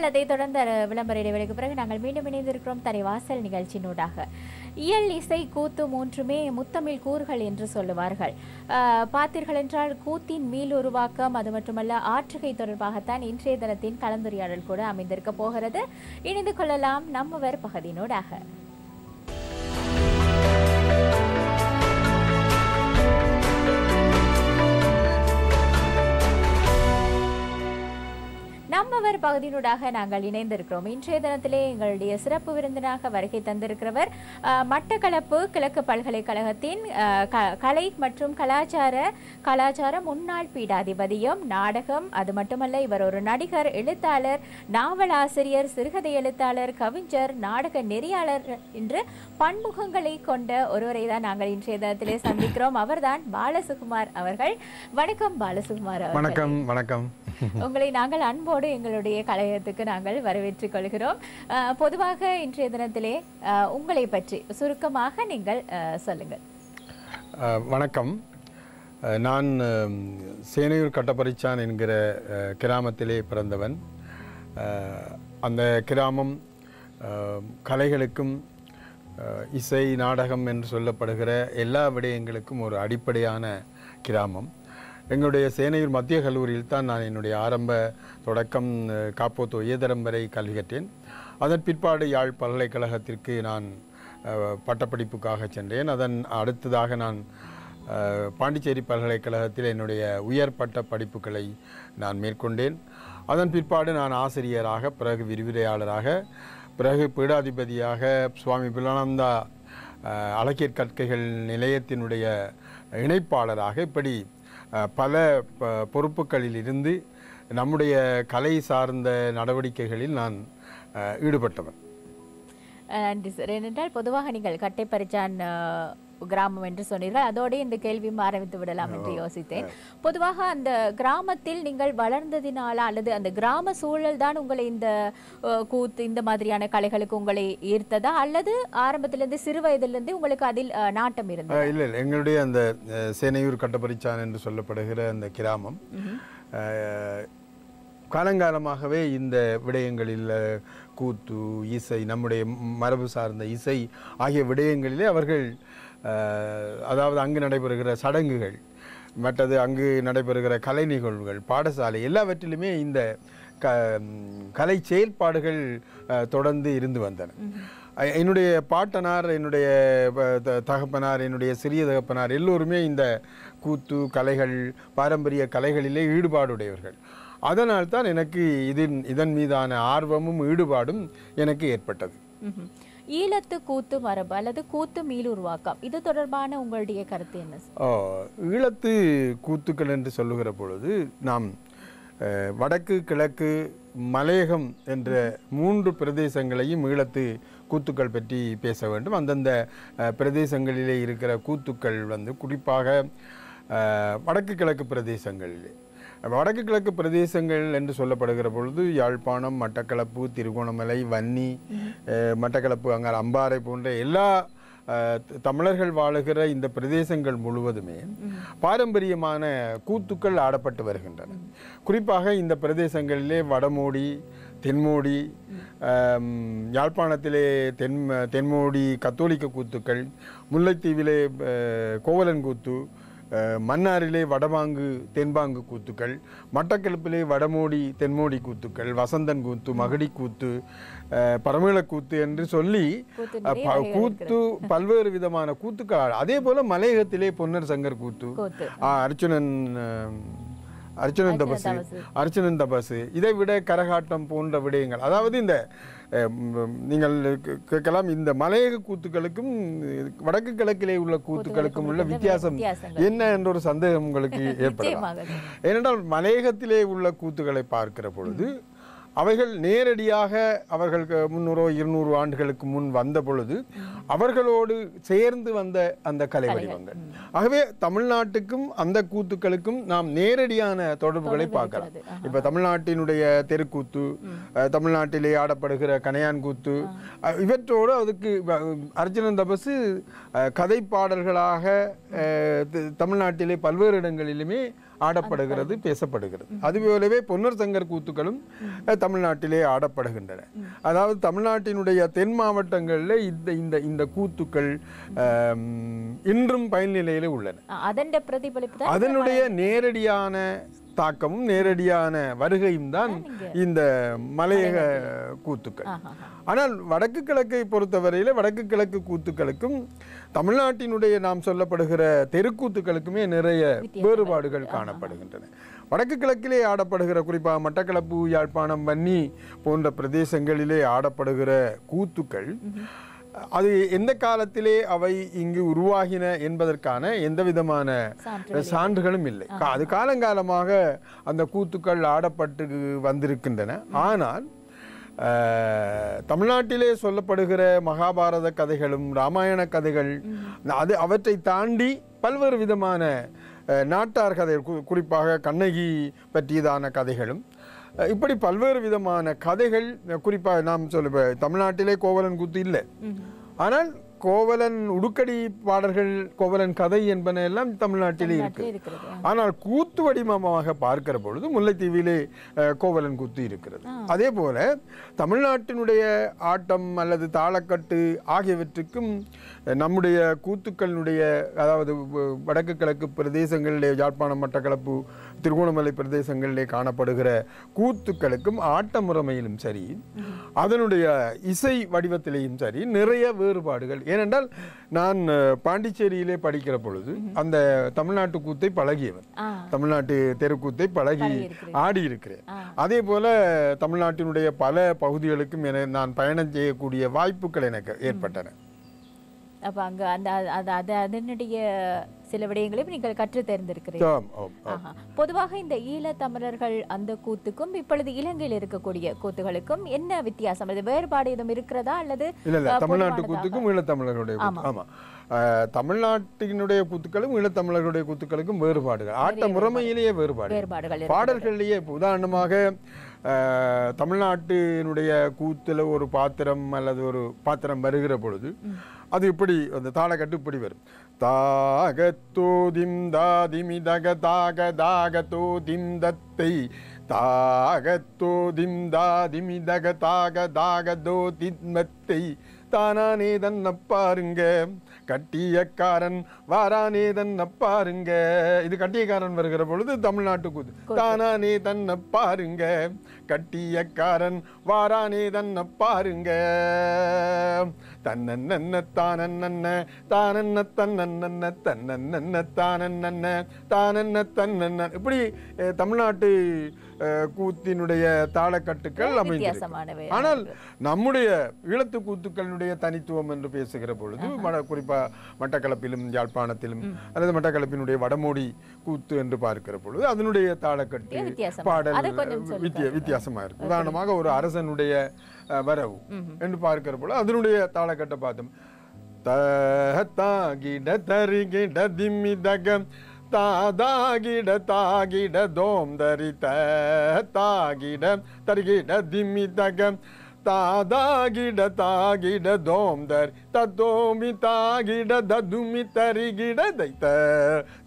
அதை தொடர்ந்து விளம்பர இடைவெளிக்கு பிறகு நாங்கள் மீண்டும் இணைந்திருக்கிறோம் தலைவாசல் நிகழ்ச்சியினூடாக. இயல், இசை, கூத்து மூன்றுமே முத்தமிழ் கூறுகள் என்று சொல்லுவார்கள். பார்த்தீர்கள் என்றால் கூத்தின் மீள் உருவாக்கம் அது மட்டுமல்ல ஆற்றுகை தொடர்பாகத்தான் இன்றைய தினத்தின் கலந்துரையாடல் கூட அமைந்திருக்க போகிறது. இணைந்து கொள்ளலாம் நம்மவர் பகுதியினூடாக. நம்மவர் பகுதியினூடாக நாங்கள் இணைந்திருக்கிறோம். இன்றைய தினத்திலே எங்களுடைய சிறப்பு விருந்தினராக வருகை தந்திருக்கிறவர் கிழக்கு பல்கலைக்கழகத்தின் கலை மற்றும் கலாச்சார முன்னாள் பீடாதிபதியும் நாடகம் அது மட்டுமல்ல இவர் ஒரு நடிகர், எழுத்தாளர், நாவலாசிரியர், சிறுகதை எழுத்தாளர், கவிஞர், நாடக நெறியாளர் என்று பன்முகங்களை கொண்ட ஒருவரை தான் நாங்கள் இன்றைய தினத்திலே சந்திக்கிறோம். அவர்தான் பாலசுகுமார் அவர்கள். வணக்கம் பாலசுகுமார் அவர்கள். வணக்கம். வணக்கம். உங்களை நாங்கள் அன்போடு எங்களுடைய கலையகத்துக்கு நாங்கள் வரவேற்றுக் கொள்கிறோம். பொதுவாக இன்றைய தினத்திலே உங்களை பற்றி சுருக்கமாக நீங்கள் சொல்லுங்கள். வணக்கம். நான் சேனையூர் கட்டப்பரிச்சான் என்கிற கிராமத்திலே பிறந்தவன். அந்த கிராமம் கலைகளுக்கும் இசை, நாடகம் என்று சொல்லப்படுகிற எல்லா விடயங்களுக்கும் ஒரு அடிப்படையான கிராமம். எங்களுடைய சேனையூர் மத்திய கல்லூரியில் தான் நான் என்னுடைய ஆரம்ப தொடக்கம் காப்போத்து உயர்தரம் வரை கல்வி கற்றேன். அதன் பிற்பாடு யாழ் பல்கலைக்கழகத்திற்கு நான் பட்டப்படிப்புக்காக சென்றேன். அதன் அடுத்ததாக நான் பாண்டிச்சேரி பல்கலைக்கழகத்தில் என்னுடைய உயர்பட்ட படிப்புகளை நான் மேற்கொண்டேன். அதன் பிற்பாடு நான் ஆசிரியராக, பிறகு விரிவுரையாளராக, பிறகு பீடாதிபதியாக, சுவாமி பிலானந்தா அழகியற் கற்கைகள் நிலையத்தினுடைய இணைப்பாளராக, இப்படி பல பொறுப்புகளில் இருந்து நம்முடைய கலை சார்ந்த நடவடிக்கைகளில் நான் ஈடுபட்டவன். நன்றி சார். ஏனென்றால் பொதுவாக நீங்கள் கட்டைப்பரிச்சான் கிராமம் என்று சொன்னீர்கள். அதோடு இந்த கேள்வியும் ஆரம்பித்து விடலாம் என்று யோசித்தேன். பொதுவாக அந்த கிராமத்தில் நீங்கள் வளர்ந்ததினால அல்லது அந்த கிராம சூழல் தான் உங்களை இந்த கூத்து இந்த மாதிரியான கலைகளுக்கு உங்களை ஈர்த்ததா அல்லது ஆரம்பத்திலிருந்து சிறு வயதிலிருந்து உங்களுக்கு அதில் நாட்டம் இருந்தது? இல்லை, எங்களுடைய அந்த சேனையூர் கட்டப்பரிச்சான் என்று சொல்லப்படுகிற அந்த கிராமம் காலங்காலமாகவே இந்த விடயங்களில் கூத்து, இசை, நம்முடைய மரபு சார்ந்த இசை ஆகிய விடயங்களிலே அவர்கள் அதாவது அங்கு நடைபெறுகிற சடங்குகள், மற்றது அங்கு நடைபெறுகிற கலை நிகழ்வுகள், பாடசாலை எல்லாவற்றிலுமே இந்த கலை செயல்பாடுகள் தொடர்ந்து இருந்து வந்தன. என்னுடைய பாட்டனார், என்னுடைய தகப்பனார், என்னுடைய சிறிய தகப்பனார் எல்லோருமே இந்த கூத்து கலைகள், பாரம்பரிய கலைகளிலே ஈடுபாடுடையவர்கள். அதனால் தான் எனக்கு இதன் மீதான ஆர்வமும் ஈடுபாடும் எனக்கு ஏற்பட்டது. ஈழத்து கூத்து மரபு அல்லது கூத்து மீள் உருவாக்கம் இது தொடர்பான உங்களுடைய கருத்து என்ன? ஈழத்து கூத்துக்கள் என்று சொல்லுகிற பொழுது நாம் வடக்கு, கிழக்கு, மலையகம் என்ற 3 பிரதேசங்களையும் ஈழத்து கூத்துக்கள் பற்றி பேச வேண்டும். அந்தந்த பிரதேசங்களிலே இருக்கிற கூத்துக்கள் குறிப்பாக வடக்கு கிழக்கு பிரதேசங்களிலே, வடக்கு கிழக்கு பிரதேசங்கள் என்று சொல்லப்படுகிற பொழுது யாழ்ப்பாணம், மட்டக்களப்பு, திருகோணமலை, வன்னி, மட்டக்களப்பு, அங்கே அம்பாறை போன்ற எல்லா தமிழர்கள் வாழுகிற இந்த பிரதேசங்கள் முழுவதுமே பாரம்பரியமான கூத்துக்கள் ஆடப்பட்டு வருகின்றன. குறிப்பாக இந்த பிரதேசங்களிலே வடமோடி, தென்மோடி, யாழ்ப்பாணத்திலே தென்மோடி கத்தோலிக்க கூத்துக்கள், முல்லைத்தீவிலே கோவலன் கூத்து, மன்னாரிலே வடபாங்கு தென்பாங்கு கூத்துக்கள், மட்டக்களப்பிலே வடமோடி தென்மோடி கூத்துக்கள், வசந்தன் கூத்து, மகடி கூத்து, பரமேள கூத்து என்று சொல்லி கூத்து பல்வேறு விதமான கூத்துக்கள். அதே போல மலையகத்திலே பொன்னர் சங்கர் கூத்து, அர்ச்சுனன் தபசு, இதை விட கரகாட்டம் போன்ற விடயங்கள். அதாவது இந்த நீங்கள் கேட்கலாம், இந்த மலையக கூத்துக்களுக்கும் வடக்கு கிழக்கிலே உள்ள கூத்துக்களுக்கும் உள்ள வித்தியாசம் என்ன என்ற ஒரு சந்தேகம் உங்களுக்கு ஏற்படலாம். ஏனென்றால் மலையகத்திலே உள்ள கூத்துக்களை பார்க்கிற பொழுது அவைகள் நேரடியாக அவர்களுக்கு 100-200 ஆண்டுகளுக்கு முன் வந்த பொழுது அவர்களோடு சேர்ந்து வந்த அந்த கலை வடிவங்கள். ஆகவே தமிழ்நாட்டுக்கும் அந்த கூத்துக்களுக்கும் நாம் நேரடியான தொடர்புகளை பார்க்கலாம். இப்ப தமிழ்நாட்டினுடைய தெருக்கூத்து, தமிழ்நாட்டிலே ஆடப்படுகிற கணையான் கூத்து, இவற்றோடு அதுக்கு அர்ச்சுனன் தபசு கதை பாடல்களாக தமிழ்நாட்டிலே பல்வேறு இடங்களிலுமே ஆடப்படுகிறது, பேசப்படுகிறது. அதுபோலவே பொன்னர் சங்கர் கூத்துக்களும் தமிழ்நாட்டிலே ஆடப்படுகின்றன. அதாவது தமிழ்நாட்டினுடைய தென் மாவட்டங்களில் இந்த கூத்துக்கள் இன்றும் பயன்நிலையில் உள்ளன. அதனுடைய நேரடியான தாக்கமும் நேரடியான வருகையும் தான் இந்த மலையக கூத்துக்கள். ஆனால் வடக்கு கிழக்கை பொறுத்தவரையில் வடக்கு கிழக்கு கூத்துக்களுக்கும் தமிழ்நாட்டினுடைய நாம் சொல்லப்படுகிற தெருக்கூத்துக்களுக்குமே நிறைய வேறுபாடுகள் காணப்படுகின்றன. வடக்கு கிழக்கிலே ஆடப்படுகிற, குறிப்பாக மட்டக்களப்பு, யாழ்ப்பாணம், வன்னி போன்ற பிரதேசங்களிலே ஆடப்படுகிற கூத்துக்கள் அது எந்த காலத்திலே அவை இங்கு உருவாகின என்பதற்கான எந்த விதமான சான்றுகளும் இல்லை. அது காலங்காலமாக அந்த கூத்துக்கள் ஆடப்பட்டு வந்திருக்கின்றன. ஆனால் தமிழ்நாட்டிலே சொல்லப்படுகிற மகாபாரத கதைகளும் ராமாயண கதைகள் அவற்றை தாண்டி பல்வேறு விதமான நாட்டார் கதைகள், குறிப்பாக கண்ணகி பற்றியதான கதைகளும், இப்படி பல்வேறு விதமான கதைகள், குறிப்பாக நாம் சொல்ல தமிழ்நாட்டிலே கோவலன் கூத்து இல்லை, ஆனால் கோவலன் உடுக்கடி பாடல்கள், கோவலன் கதை என்பன எல்லாம் தமிழ்நாட்டிலே இருக்கிறது. ஆனால் கூத்து வடிவமாக பார்க்கிற பொழுது முல்லைத்தீவிலே கோவலன் கூத்து இருக்கிறது. அதே போல தமிழ்நாட்டினுடைய ஆட்டம் அல்லது தாளக்கட்டு ஆகியவற்றுக்கும் நம்முடைய கூத்துக்களினுடைய, அதாவது வடக்கு கிழக்கு பிரதேசங்களிலே யாழ்ப்பாணம், மட்டக்களப்பு, திருகோணமலை பிரதேசங்களிலே காணப்படுகிற கூத்துக்களுக்கும் ஆட்ட முறைமையிலும் சரி, அதனுடைய இசை வடிவத்திலேயும் சரி நிறைய வேறுபாடுகள். ஏனென்றால் நான் பாண்டிச்சேரியிலே படிக்கிற பொழுது அந்த தமிழ்நாட்டு கூத்தை பழகியவன், தமிழ்நாட்டு தெருக்கூத்தை பழகி ஆடி இருக்கிறேன். அதே போல தமிழ்நாட்டினுடைய பல பகுதிகளுக்கும் நான் பயணம் செய்யக்கூடிய வாய்ப்புகள் எனக்கு ஏற்பட்டன. அப்ப அங்க அதனுடைய சில விடயங்களையும் நீங்கள் கற்று தேர்ந்திருக்கிறீர்கள். பொதுவாக இந்த ஈழத்தமிழர்கள் அந்த கூத்துக்கும் இப்பொழுது இலங்கையில் இருக்கக்கூடிய கூத்துகளுக்கும் என்ன வித்தியாசம், அது வேறுபாடு எதுவும் இருக்கிறதா அல்லது? இல்ல, தமிழ்நாட்டு கூத்துக்கும் ஈழத்தமிழர்களுடைய, ஆமா, தமிழ்நாட்டினுடைய கூத்துக்களும் ஈழத்தமிழர்களுடைய கூத்துக்களுக்கும் வேறுபாடுகள், ஆட்ட முறைமையிலேயே வேறுபாடுகள், பாடல்களிலேயே. உதாரணமாக தமிழ்நாட்டினுடைய கூத்துல ஒரு பாத்திரம் அல்லது ஒரு பாத்திரம் வருகிற பொழுது அது இப்படி அந்த தாளக்கட்டு இப்படி வரும். தாகத்தோதிம் தாதிமி தக தாக தாகத்தோதிம் தத்தை தாகத்தோதிம் தாதிமி தக தாக தாகதோ தின்மத்தை தானானே தன்ன பாருங்க கட்டியக்காரன் வாரானே தன்ன பாருங்க. இது கட்டியக்காரன் வருகிற பொழுது தமிழ்நாட்டு கூத்து. தானானே தன்ன பாருங்க கட்டியக்காரன் வாரானே தன்ன பாருங்க தன்னன்ன தானன்ன தானன்ன தன்னன்ன தன்னன்ன தானன்ன தானன்ன தன்னன்ன. இப்படி தமிழ்நாட்டு கூத்தினுடைய தாளக்கட்டுக்கள் அமைந்திருக்கிறது. ஆனால் நம்முடைய ஈழத்து கூத்துக்களுடைய தனித்துவம் என்று பேசுகிற பொழுது குறிப்பா மட்டக்களப்பிலும் யாழ்ப்பாணத்திலும் அல்லது மட்டக்களப்பினுடைய வடமோடி கூத்து என்று பார்க்கிற பொழுது அதனுடைய தாளக்கட்டு பாடல் வித்தியாசமா இருக்கு. உதாரணமாக ஒரு அரசனுடைய வரவு என்று பார்க்கிற பொழுது அதனுடைய தாளக்கட்டை பார்த்தோம். தாகிட தரிகிட திம்மி தகம் தாதாகிட தாகிட தோம் தரித தாகிட தரிகிட திம்மி தகம் தாதாகிட தாகிட தோம் தரி தத்தோமி தாகிட ததுமி தரிகிட தைத்த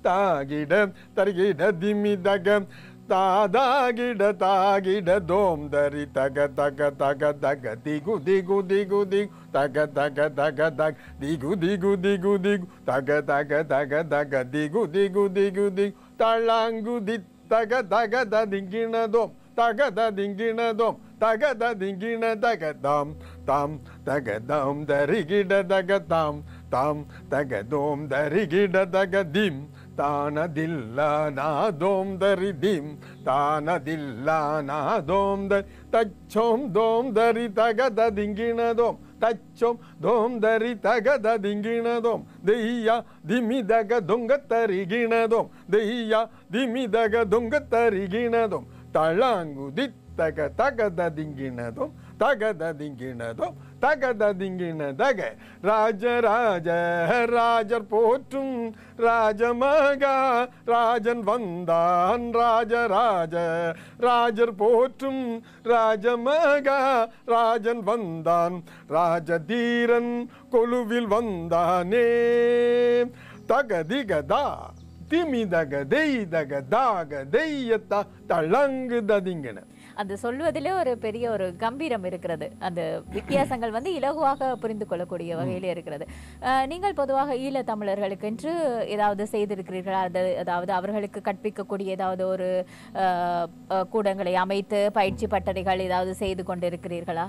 தாகிட தரிகிட திம்மி தகம் தாதாகிட தாகிட தோம் தரி தக தக தக தக திகு திகு திகு திகு தக தக தக தக திகு திகு திகு திகு தக தக தக தக திகு திகு திகு திகு தளாங்கு தி தக தக த திங்கிணதோம் தக த திங்கிணதோம் தக த திங்கிண தக தாம் தாம் தக தாம் தரிகிட தக தாம் தாம் தக தோம் தரிகிட தக திம் தானதில்லா நாதோம் தரி திம் தானதில்லா நாதோம் தரி தச்சோம் தோம் தரி தகத திங்கிணதோம் தச்சோம் தோம் தரி தகத திங்கிணதோம் தெய்யா திமிதக தொங்க தரிகிணதோம் தெய்யா திமிதக தொங்க தரிகிணதோம் தளாங்கு தித்தக தகத திங்கிணதோம் தகத திங்கிணதோம் தகத திங்கிணதக ராஜராஜ ராஜர் போற்றும் ராஜமகா ராஜன் வந்தான் ராஜராஜ ராஜர் போற்றும் ராஜமகா ராஜன் வந்தான் ராஜதீரன் கொலுவில் வந்தானே தகதிகதா திமிதக தெய்தக தாக தெய்யத்தா தளங்கு ததிங்கன. அந்த சொல்வதிலே ஒரு பெரிய ஒரு கம்பீரம் இருக்கிறது. அந்த வித்தியாசங்கள் வந்து இலகுவாக புரிந்து கொள்ளக்கூடிய வகையிலே இருக்கிறது. நீங்கள் பொதுவாக ஈழ தமிழர்களுக்கு என்று ஏதாவது செய்திருக்கிறீர்களா? அதாவது அவர்களுக்கு கற்பிக்கக்கூடிய ஏதாவது ஒரு கூடங்களை அமைத்து பயிற்சி பட்டறைகள் ஏதாவது செய்து கொண்டிருக்கிறீர்களா?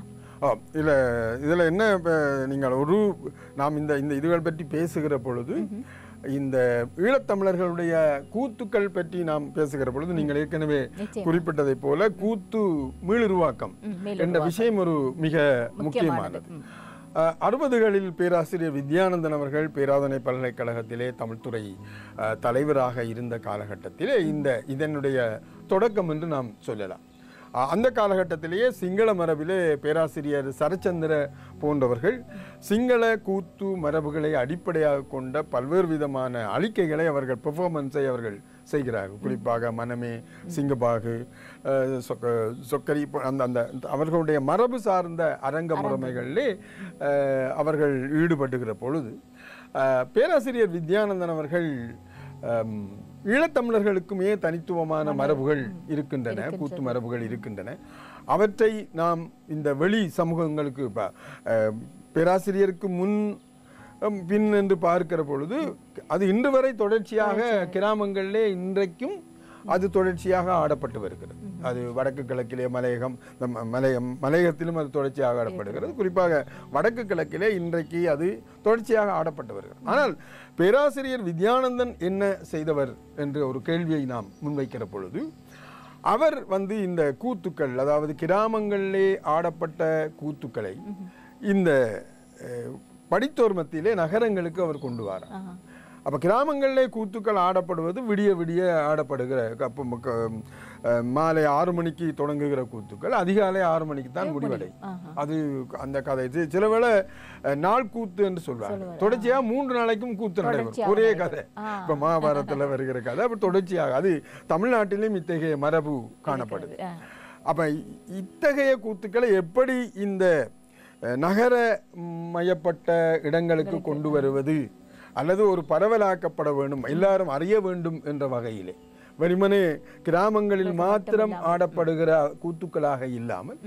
இதில் என்ன, நீங்கள் நாம் இந்த இதுகள் பற்றி பேசுகிற பொழுது இந்த ஈழத்தமிழர்களுடைய கூத்துக்கள் பற்றி நாம் பேசுகிற பொழுது நீங்கள் ஏற்கனவே குறிப்பிட்டதை போல கூத்து மீளுருவாக்கம் என்ற விஷயம் ஒரு மிக முக்கியமானது. 60களில் பேராசிரியர் வித்யானந்தன் அவர்கள் பேராதனை பல்கலைக்கழகத்திலே தமிழ்துறை தலைவராக இருந்த காலகட்டத்திலே இதனுடைய தொடக்கம் என்று நாம் சொல்லலாம். அந்த காலகட்டத்திலேயே சிங்கள மரபிலே பேராசிரியர் சரச்சந்திர போன்றவர்கள் சிங்கள கூத்து மரபுகளை அடிப்படையாக கொண்ட பல்வேறு விதமான அழிக்கைகளை அவர்கள் பெர்ஃபார்மன்ஸை அவர்கள் செய்கிறார்கள். குறிப்பாக மனமே, சிங்கபாகு, சொக்கரி, அந்த அவர்களுடைய மரபு சார்ந்த அரங்க முறைமைகளிலே அவர்கள் ஈடுபட்டுகிற பொழுது பேராசிரியர் வித்யானந்தன் அவர்கள் ஈழத்தமிழர்களுக்குமே தனித்துவமான மரபுகள் இருக்கின்றன, கூத்து மரபுகள் இருக்கின்றன. அவற்றை நாம் இந்த வெளி சமூகங்களுக்கு பேராசிரியருக்கு முன் பின் என்று பார்க்கிற பொழுது அது இன்று வரை தொடர்ச்சியாக கிராமங்களிலே இன்றைக்கும் அது தொடர்ச்சியாக ஆடப்பட்டு வருகிறது. அது வடக்கு கிழக்கிலே மலையகத்திலும் அது தொடர்ச்சியாக ஆடப்படுகிறது. குறிப்பாக வடக்கு கிழக்கிலே இன்றைக்கு அது தொடர்ச்சியாக ஆடப்பட்டு வருகிறது. ஆனால் பேராசிரியர் வித்யானந்தன் என்ன செய்தவர் என்ற ஒரு கேள்வியை நாம் முன்வைக்கிற பொழுது அவர் இந்த கூத்துக்கள், அதாவது கிராமங்களிலே ஆடப்பட்ட கூத்துக்களை இந்த படித்தோர் மத்தியிலே நகரங்களுக்கு அவர் கொண்டு வரார். அப்போ கிராமங்களிலே கூத்துக்கள் ஆடப்படுவது விடிய விடிய ஆடப்படுகிற மாலை 6 மணிக்கு தொடங்குகிற கூத்துக்கள் அதிகாலை 6 மணிக்கு தான் முடிவடை. அது அந்த கதை சில வேளை நாள் கூத்து என்று சொல்வாங்க. தொடர்ச்சியாக 3 நாளைக்கும் கூத்து நடைபெறும், ஒரே கதை. இப்போ மகாபாரதத்தில் வருகிற கதை அப்போ தொடர்ச்சியாக அது தமிழ்நாட்டிலும் இத்தகைய மரபு காணப்படுது. அப்போ இத்தகைய கூத்துக்களை எப்படி இந்த நகர மயப்பட்ட இடங்களுக்கு கொண்டு வருவது அல்லது ஒரு பரவலாக்கப்பட வேண்டும், எல்லாரும் அறிய வேண்டும் என்ற வகையிலே வெறுமனே கிராமங்களில் மாத்திரம் ஆடப்படுகிற கூத்துக்களாக இல்லாமல்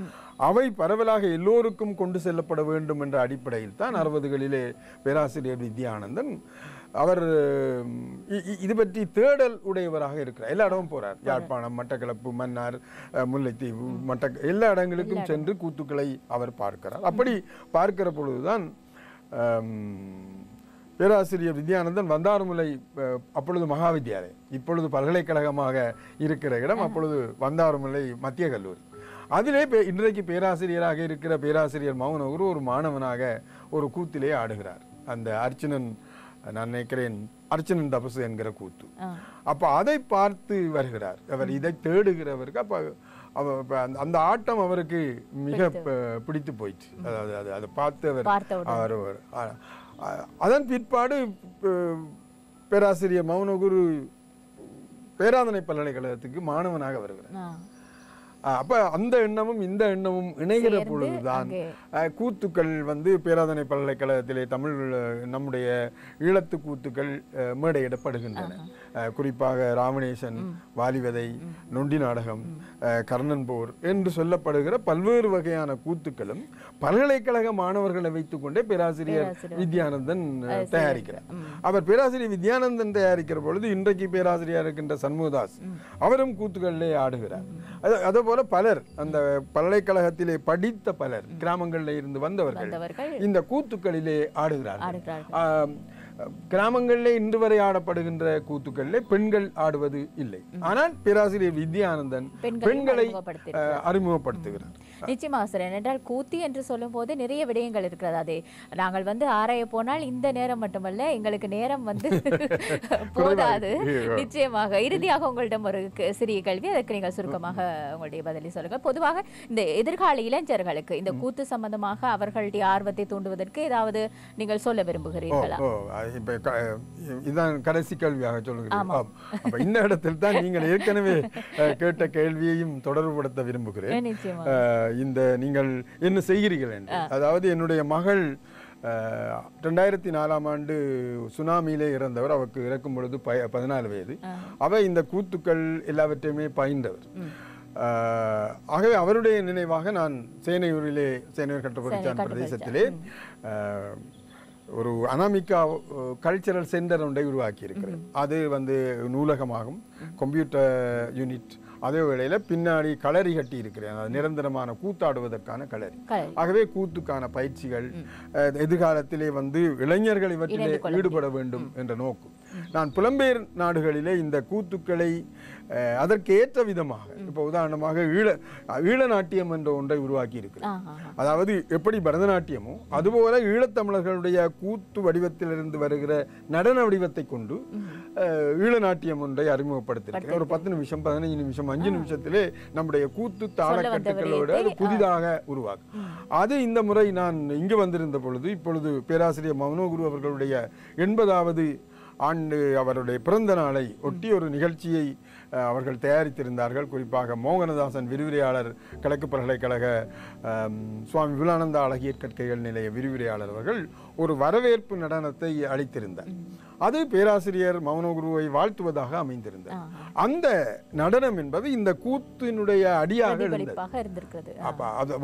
அவை பரவலாக எல்லோருக்கும் கொண்டு செல்லப்பட வேண்டும் என்ற அடிப்படையில் தான் 60களிலே பேராசிரியர் வித்யானந்தன் அவர் இது பற்றி தேடல் உடையவராக இருக்கிறார். எல்லா இடமும் போறார். யாழ்ப்பாணம், மட்டக்களப்பு, மன்னார், முல்லைத்தீவு, எல்லா இடங்களுக்கும் சென்று கூத்துக்களை அவர் பார்க்கிறார். அப்படி பார்க்கிற பொழுதுதான் பேராசிரியர் வித்யானந்தன் வந்தாறுமுலை, அப்பொழுது மகாவித்யாலயம், இப்பொழுது பல்கலைக்கழகமாக இருக்கிற இடம், அப்பொழுது வந்தாறுமுலை மத்திய கல்லூரி, அதிலே இன்றைக்கு பேராசிரியராக இருக்கிற பேராசிரியர் மௌனகுரு ஒரு மாணவனாக ஒரு கூத்திலே ஆடுகிறார். அந்த அர்ச்சனன், நான் நினைக்கிறேன் அர்ச்சனன் தபசு என்கிற கூத்து. அப்போ அதை பார்த்து வருகிறார் அவர், இதை தேடுகிறவருக்கு. அப்போ அந்த ஆட்டம் அவருக்கு மிக பிடித்து போயிடுச்சு. அதாவது அதை பார்த்து அவர் அதன் பிற்பாடு பேராசிரியர் மௌனகுரு பேராதனை பல்கலைக்கழகத்துக்கு மாணவனாக வருகிறார். அப்ப அந்த எண்ணமும் இந்த எண்ணமும் இணைகிற பொழுதுதான் கூத்துக்கள் பேராதனை பல்கலைக்கழகத்திலே தமிழ் நம்முடைய ஈழத்து கூத்துக்கள் மேடையிடப்படுகின்றன. குறிப்பாக ராமநேசன், வாலிவதை, நொண்டி நாடகம், கர்ணன் போர் என்று சொல்லப்படுகிற பல்வேறு வகையான கூத்துக்களும் பல்கலைக்கழக மாணவர்களை வைத்துக் கொண்டே பேராசிரியர் வித்யானந்தன் தயாரிக்கிறார். அவர் பேராசிரியர் வித்யானந்தன் தயாரிக்கிற பொழுது இன்றைக்கு பேராசிரியர் இருக்கின்ற சண்முகதாஸ் அவரும் கூத்துக்களிலே ஆடுகிறார். அதேபோல பலர் அந்த பல்கலைக்கழகத்திலே படித்த பலர் கிராமங்களில் இருந்து வந்தவர்கள் இந்த கூத்துக்களிலே ஆடுகிறார்கள். கிராமங்களிலே இன்று வரை ஆடப்படுகின்ற கூத்துக்களிலே பெண்கள் ஆடுவது இல்லை. ஆனால் பேராசிரியர் வித்யானந்தன் பெண்களை அறிமுகப்படுத்துகிறார். நிச்சயமாக சார். ஏனென்றால் கூத்தி என்று சொல்லும் போது நிறைய விடயங்கள் இருக்கிறது. அதே நாங்கள் ஆராய போனால் இந்த நேரம் மட்டுமல்ல, எங்களுக்கு நேரம் போதாது. நிச்சயமாக இறுதியாக உங்களிடம் ஒரு சிறிய கேள்வி, அதற்கு நீங்கள் சுருக்கமாக உங்களுடைய பதிலை சொல்லுங்கள். பொதுவாக இந்த எதிர்கால இளைஞர்களுக்கு இந்த கூத்து சம்பந்தமாக அவர்களுடைய ஆர்வத்தை தூண்டுவதற்கு ஏதாவது நீங்கள் சொல்ல விரும்புகிறீர்களா? இதுதான் கடைசி கேள்வியாக சொல்லுகிறேன். இந்த இடத்தில் தான் நீங்கள் ஏற்கனவே கேட்ட கேள்வியையும் தொடர்புபடுத்த விரும்புகிறேன். இந்த நீங்கள் என்ன செய்கிறீர்கள் என்று, அதாவது என்னுடைய மகள் 2004ஆம் ஆண்டு சுனாமியிலே இறந்தவர். அவருக்கு இறக்கும் பொழுது 14 வயது. அவர் இந்த கூத்துக்கள் எல்லாவற்றையுமே பயின்றவர். ஆகவே அவருடைய நினைவாக நான் சேனையூர் கட்டப்பொறிச்சான் பிரதேசத்திலே ஒரு அனாமிகா கல்ச்சரல் சென்டர் ஒன்றை உருவாக்கி இருக்கிறேன். அது நூலகமாகும், கம்ப்யூட்டர் யூனிட், அதே வேளையில் பின்னாடி களரி கட்டி இருக்கிறேன், நிரந்தரமான கூத்தாடுவதற்கான களரி. ஆகவே கூத்துக்கான பயிற்சிகள் எதிர்காலத்திலே இளைஞர்கள் இவற்றிலே ஈடுபட வேண்டும் என்ற நோக்கம். நான் புலம்பெயர் நாடுகளிலே இந்த கூத்துக்களை அதற்கு ஏற்ற விதமாக, இப்போ உதாரணமாக ஈழ நாட்டியம் என்ற ஒன்றை உருவாக்கி இருக்கிறேன். அதாவது எப்படி பரதநாட்டியமோ அதுபோல ஈழத்தமிழர்களுடைய கூத்து வடிவத்திலிருந்து வருகிற நடன வடிவத்தை கொண்டு ஈழ நாட்டியம் ஒன்றை அறிமுகப்படுத்தியிருக்கிறேன். ஒரு 10 நிமிஷம் 15 நிமிஷம் 5 நிமிஷத்திலே நம்முடைய கூத்து தாளக்கட்டுகளோடு புதிதாக உருவாக்கும். அது இந்த முறை நான் இங்கு வந்திருந்த பொழுது, இப்பொழுது பேராசிரியர் மௌனகுரு அவர்களுடைய 80வது ஆண்டு அவருடைய பிறந்த நாளை ஒட்டி ஒரு நிகழ்ச்சியை அவர்கள் தயாரித்திருந்தார்கள். குறிப்பாக மோகனதாசன் விரிவுரையாளர், கிழக்கு பல்கலைக்கழக சுவாமி விபுலானந்தா அழகியற் கற்கைகள் நிலைய விரிவுரையாளர் அவர்கள் ஒரு வரவேற்பு நடனத்தை அளித்திருந்தார். அது பேராசிரியர் மௌனகுருவை வாழ்த்துவதாக அமைந்திருந்தார். அந்த நடனம் என்பது இந்த கூத்தினுடைய அடியாக இருந்தது.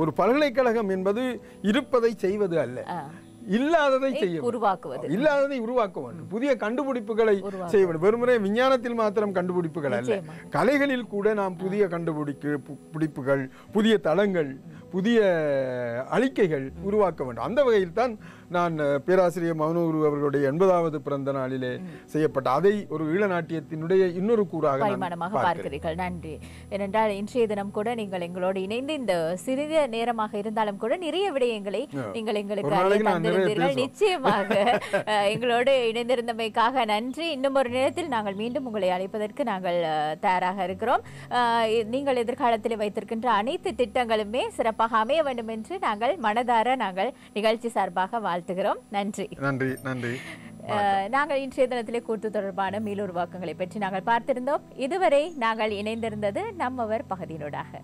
ஒரு பல்கலைக்கழகம் என்பது இருப்பதை செய்வது அல்ல, இல்லாததை இல்லாததை உருவாக்க வேண்டும், புதிய கண்டுபிடிப்புகளை செய்ய வேண்டும். வெறுமுறை விஞ்ஞானத்தில் மாத்திரம் கண்டுபிடிப்புகள் அல்ல, கலைகளில் கூட நாம் புதிய கண்டுபிடிப்புகள், புதிய தளங்கள், புதிய அழிக்கைகள் உருவாக்க வேண்டும். அந்த வகையில் தான் நான் பேராசிரியர் மௌனகுரு அவர்களுடைய 80வது பிறந்த நாளிலே செய்யப்பட்ட அதை ஒரு ஈழ நாட்டியத்தினுடைய இன்னொரு கூறாக பார்க்கிறீர்கள். நன்றி. ஏனென்றால் இன்றைய தினம் கூட நீங்கள் எங்களோடு இணைந்து இந்த சிறிய நேரமாக இருந்தாலும் கூட நிறைய விடயங்களை நீங்கள் எங்களுக்கு தந்திருந்தீர்கள். நிச்சயமாக எங்களோடு இணைந்திருந்தமைக்காக நன்றி. இன்னும் ஒரு நேரத்தில் நாங்கள் மீண்டும் உங்களை அழைப்பதற்கு நாங்கள் தயாராக இருக்கிறோம். நீங்கள் எதிர்காலத்தில் வைத்திருக்கின்ற அனைத்து திட்டங்களுமே சிறப்பாக அமைய வேண்டும் என்று நாங்கள் மனதார நிகழ்ச்சி சார்பாக வாழ்த்துகிறோம். நன்றி. நன்றி. நன்றி. நாங்கள் இன்றைய தினத்திலே கூட்டு தொடர்பான மீளுருவாக்கங்களை பற்றி நாங்கள் பார்த்திருந்தோம். இதுவரை நாங்கள் இணைந்திருந்தது நம்மவர் பகுதியினூடாக.